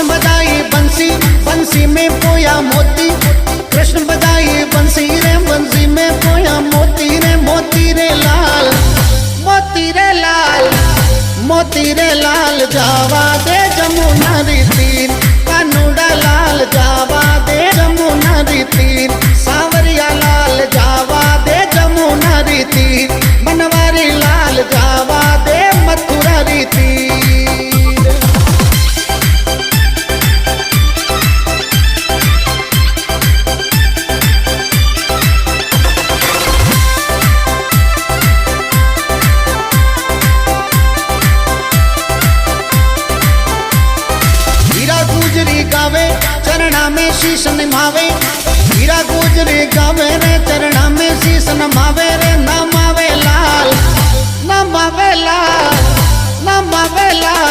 कृष्ण बजाई बंसी, बंसी में पोया मोती, कृष्ण बजाई बंसी रे, बंसी में पोया मोती रे, मोती रे लाल, मोती रे लाल, मोती रे लाल जावा दे जमुना री तीर, कानूड़ा लाल जावा दे जमुना री तीर, सांवरिया लाल जावा दे जमुना री तीर, बनवारी लाल जावा दे मथुरा री तीर। गुजरी गावे चरणा में शीश निभावे, हीरा गुजरी गावे रे चरणा में शीश नमावे रे, नमावे लाल, नमावे लाल, नमावे लाल